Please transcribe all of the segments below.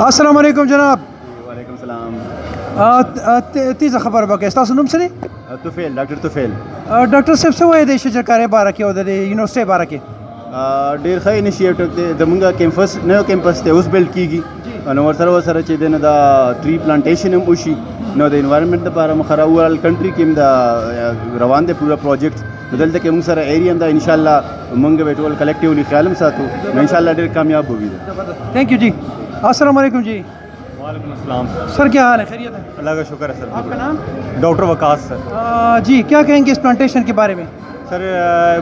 السلام علیکم جناب. وعلیکم السلام. تیزه خبر وکړه تاسو نوم څه دی؟ طفیل ډاکټر طفیل. ډاکټر صاحب څه وایي د شجرکاری باره کې او د یونیورسٹی باره کې؟ ډېر ښه انیشیټیو دی. زمونږ کیمپس نوی کیمپس دی اوس بلډ کیږي نو ورسره چې دی نه دا ټری پلانټیشن هم وشي نو د انوایرمنټ دپاره مخه اوورال کنټري کې هم دا روان دی پوره پروجیکټ. نو دلته کې موږ سره ایریا هم دا انشاءالله موږ به ټول کلیکټیولی خیال هم ساتو نو انشاءالله ډېر کامیاب به وي. تھینک یو جی. السلام علیکم جی. وعلیکم السلام سر, کیا حال ہے؟ خیریت ہے؟ اللہ کا شکر ہے سر. آپ کا نام؟ ڈاکٹر وقاص سر. جی کیا کہیں گے اس پلانٹیشن کے بارے میں؟ سر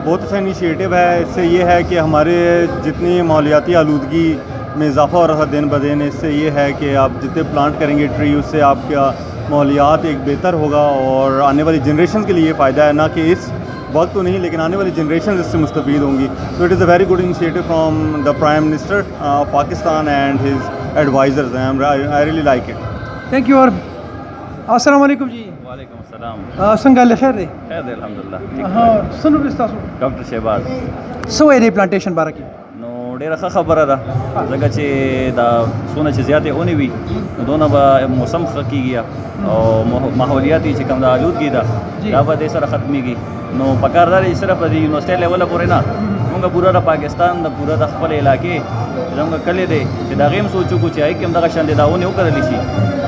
بہت اچھا انیشیٹو ہے. اس سے یہ ہے کہ ہمارے جتنی ماحولیاتی آلودگی میں اضافہ ہو رہا تھا دن بدن, اس سے یہ ہے کہ آپ جتنے پلانٹ کریں گے ٹری اس سے آپ کا ماحولیات ایک بہتر ہوگا اور آنے والی جنریشن کے لیے یہ فائدہ ہے, نہ کہ اس وقت تو نہیں لیکن آنے والی جنریشن اس سے مستفید ہوں گی. تو it is a very good initiative from the prime minister of Pakistan and his advisers. I really like it. Thank you. اور السلام علیکم جی. وعلیکم السلام. څنګه له خیر دی؟ خیر دی الحمدلله. ها څه نوم دی ستاسو؟ ډاکټر شهباز. څه وایي د پلانټیشن باره کې؟ نو ډېره ښه خبره ده ځکه چې دا څونه چې زیاتې اونې وي نو دونه به موسم ښه کېږي او ماحولیاتي چې کوم د آلودګي ده دا به دې سره ختمېږي. نو پکار دا دی چې صرف د یونیورسټۍ لیوله پورې نه مونږ پوره د پاکستان د پوره د خپل علاقې زموږ کلی دی چې د هغې هم سوچ وکړو چې هغې کې هم دغه شان د دا ونې وکرلی شي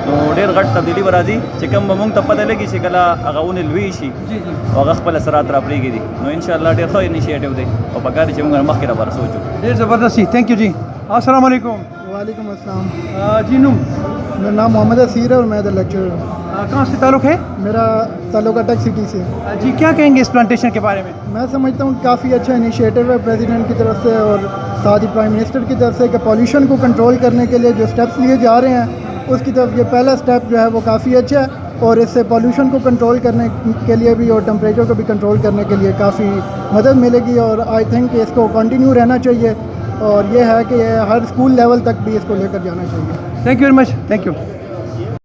نو ډېر غټ تبدیلي به راځي چې کوم به مونږ ته پته لګي چې کله هغه ونې لوی شي او هغه خپل اثرات را پرېږدي دي. نو انشاءالله ډېر ښه انیشیټیو دی او پکار دی چې مونږ مخکې را بار سوچ وکړو. ډېر زبردست. تھینک یو جی. السلام علیکم. وعلیکم السلام. جی نوم؟ میرا نام محمد اسیر ہے اور میں ادھر لیکچرر ہوں. کہاں سے تعلق ہے؟ میرا تعلق ہے ٹیک سٹی سے. جی کیا کہیں گے اس پلانٹیشن کے بارے میں؟ میں سمجھتا ہوں کافی اچھا انیشیٹو ہے پریزیڈنٹ کی طرف سے اور ساتھ ہی پرائم منسٹر کی طرف سے کہ پالیوشن کو کنٹرول کرنے کے لیے جو اسٹیپس لیے جا رہے ہیں اس کی طرف یہ پہلا اسٹیپ جو ہے وہ کافی اچھا ہے اور اس سے پالیوشن کو کنٹرول کرنے کے لیے بھی اور ٹمپریچر کو بھی کنٹرول کرنے کے لیے کافی مدد ملے گی اور آئی تھنک کہ اس کو کنٹینیو رہنا چاہیے اور یہ ہے کہ ہر اسکول لیول تک بھی اس کو لے کر جانا چاہیے. Thank you very much. Thank you.